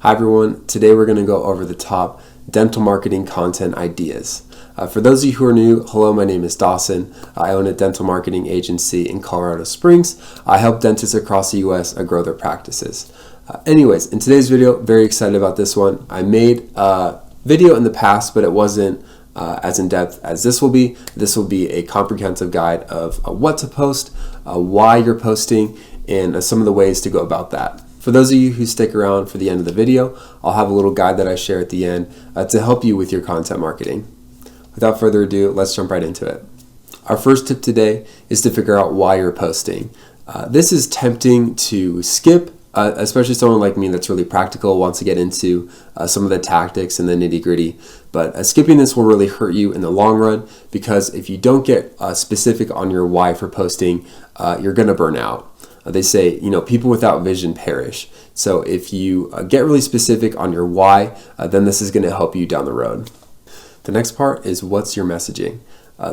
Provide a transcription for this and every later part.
Hi everyone, today we're going to go over the top dental marketing content ideas. For those of you who are new, hello, my name is Dawson. I own a dental marketing agency in Colorado Springs. I help dentists across the US grow their practices. Anyways, in today's video, very excited about this one. I made a video in the past, but it wasn't as in-depth as this will be. This will be a comprehensive guide of what to post, why you're posting, and some of the ways to go about that. For those of you who stick around for the end of the video, I'll have a little guide that I share at the end to help you with your content marketing. Without further ado, let's jump right into it. Our first tip today is to figure out why you're posting. This is tempting to skip, especially someone like me that's really practical, wants to get into some of the tactics and the nitty-gritty. But skipping this will really hurt you in the long run, because if you don't get specific on your why for posting, you're going to burn out. They say, people without vision perish. So if you get really specific on your why, then this is going to help you down the road. The next part is, what's your messaging?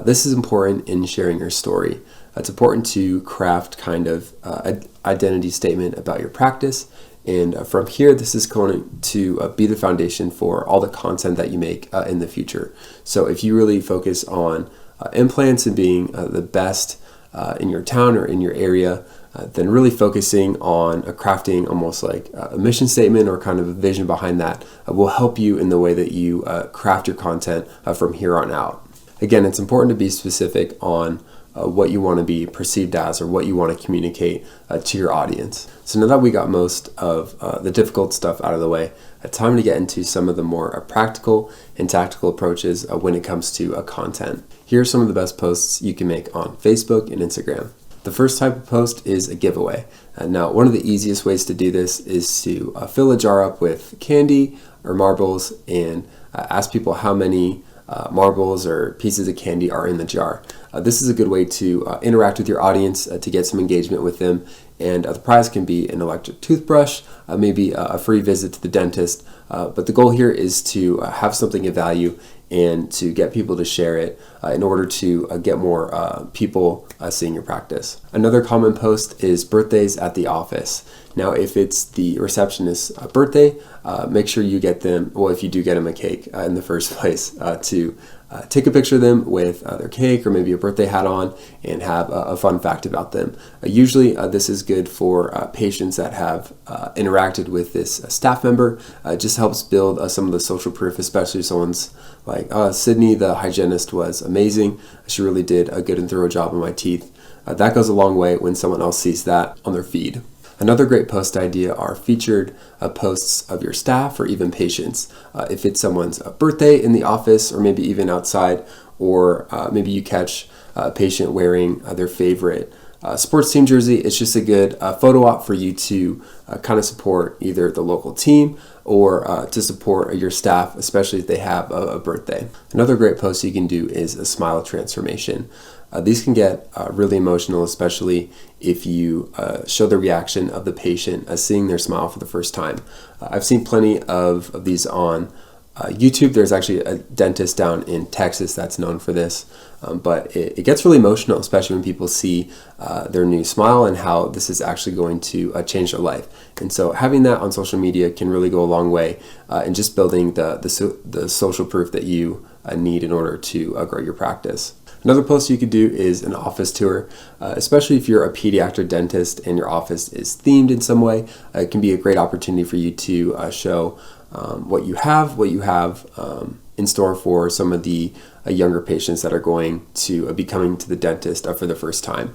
This is important in sharing your story. It's important to craft kind of an identity statement about your practice. And from here, this is going to be the foundation for all the content that you make in the future. So if you really focus on implants and being the best in your town or in your area, then really focusing on crafting almost like a mission statement or kind of a vision behind that will help you in the way that you craft your content from here on out. Again, it's important to be specific on what you want to be perceived as, or what you want to communicate to your audience. So now that we got most of the difficult stuff out of the way, it's time to get into some of the more practical and tactical approaches when it comes to content. Here are some of the best posts you can make on Facebook and Instagram. The first type of post is a giveaway. Now, one of the easiest ways to do this is to fill a jar up with candy or marbles and ask people how many marbles or pieces of candy are in the jar. This is a good way to interact with your audience, to get some engagement with them. And the prize can be an electric toothbrush, maybe a free visit to the dentist. But the goal here is to have something of value and to get people to share it in order to get more people seeing your practice. Another common post is birthdays at the office. Now, if it's the receptionist's birthday, make sure you get them, well, if you do get them a cake in the first place, to take a picture of them with their cake or maybe a birthday hat on and have a fun fact about them. Usually this is good for patients that have interacted with this staff member. It just helps build some of the social proof, especially if someone's like, Sydney, the hygienist, was amazing. She really did a good and thorough job on my teeth. That goes a long way when someone else sees that on their feed. Another great post idea are featured posts of your staff or even patients. If it's someone's birthday in the office, or maybe even outside, or maybe you catch a patient wearing their favorite sports team jersey, it's just a good photo op for you to kind of support either the local team or to support your staff, especially if they have a birthday. Another great post you can do is a smile transformation. These can get really emotional, especially if you show the reaction of the patient seeing their smile for the first time. I've seen plenty of these on YouTube. There's actually a dentist down in Texas that's known for this, but it gets really emotional, especially when people see their new smile and how this is actually going to change their life. And so having that on social media can really go a long way in just building the social proof that you need in order to grow your practice. Another post you could do is an office tour, especially if you're a pediatric dentist and your office is themed in some way. It can be a great opportunity for you to show what you have in store for some of the younger patients that are going to be coming to the dentist for the first time.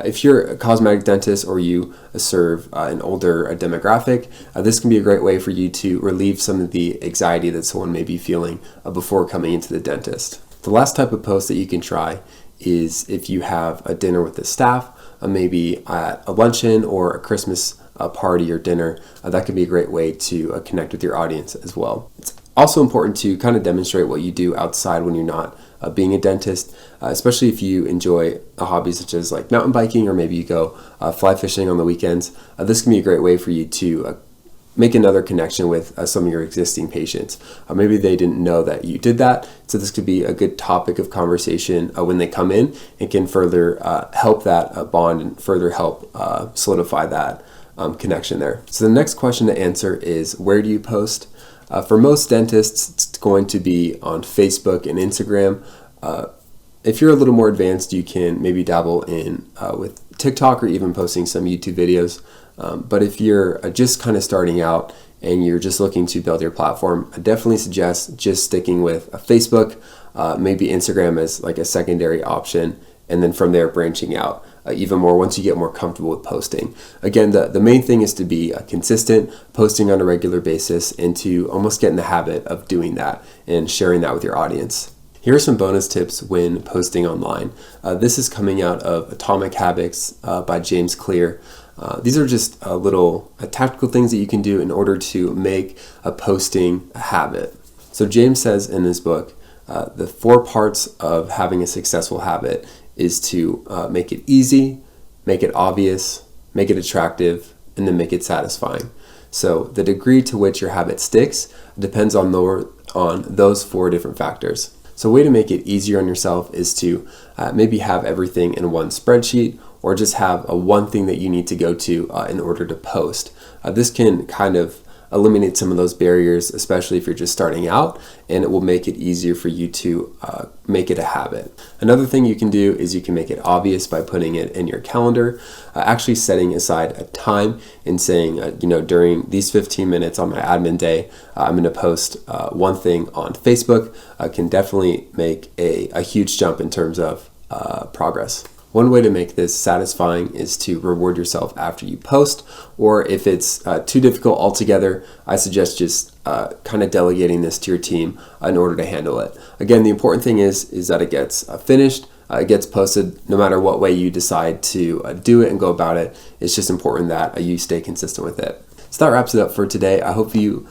If you're a cosmetic dentist or you serve an older demographic, this can be a great way for you to relieve some of the anxiety that someone may be feeling before coming into the dentist. The last type of post that you can try is if you have a dinner with the staff, maybe at a luncheon or a Christmas party or dinner. That can be a great way to connect with your audience as well. It's also important to kind of demonstrate what you do outside when you're not being a dentist, especially if you enjoy a hobby such as like mountain biking, or maybe you go fly fishing on the weekends. This can be a great way for you to make another connection with some of your existing patients. Maybe they didn't know that you did that, so this could be a good topic of conversation when they come in, and can further help that bond and further help solidify that connection there. So the next question to answer is, where do you post? For most dentists, it's going to be on Facebook and Instagram. If you're a little more advanced, you can maybe dabble in with TikTok or even posting some YouTube videos. But if you're just kind of starting out and you're just looking to build your platform, I definitely suggest just sticking with Facebook, maybe Instagram as like a secondary option, and then from there branching out even more once you get more comfortable with posting. Again, the main thing is to be consistent, posting on a regular basis, and to almost get in the habit of doing that and sharing that with your audience. Here are some bonus tips when posting online. This is coming out of Atomic Habits by James Clear. These are just little tactical things that you can do in order to make a posting a habit. So James says in this book, the 4 parts of having a successful habit is to make it easy, make it obvious, make it attractive, and then make it satisfying. So the degree to which your habit sticks depends on those 4 different factors. So a way to make it easier on yourself is to maybe have everything in one spreadsheet, or just have one thing that you need to go to in order to post. This can kind of eliminate some of those barriers, especially if you're just starting out, and it will make it easier for you to make it a habit. Another thing you can do is you can make it obvious by putting it in your calendar, actually setting aside a time and saying, during these 15 minutes on my admin day, I'm going to post one thing on Facebook. Can definitely make a huge jump in terms of progress. One way to make this satisfying is to reward yourself after you post, or if it's too difficult altogether, I suggest just kind of delegating this to your team in order to handle it. Again, the important thing is that it gets finished, it gets posted no matter what way you decide to do it and go about it. It's just important that you stay consistent with it. So that wraps it up for today. I hope you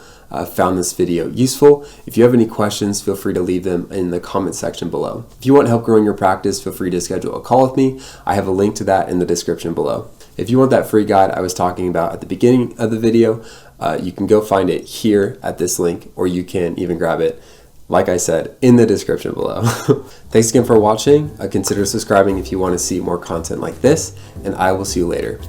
found this video useful. If you have any questions, feel free to leave them in the comment section below. If you want help growing your practice, feel free to schedule a call with me. I have a link to that in the description below. If you want that free guide I was talking about at the beginning of the video, you can go find it here at this link, or you can even grab it, like I said, in the description below. Thanks again for watching. Consider subscribing if you want to see more content like this, and I will see you later.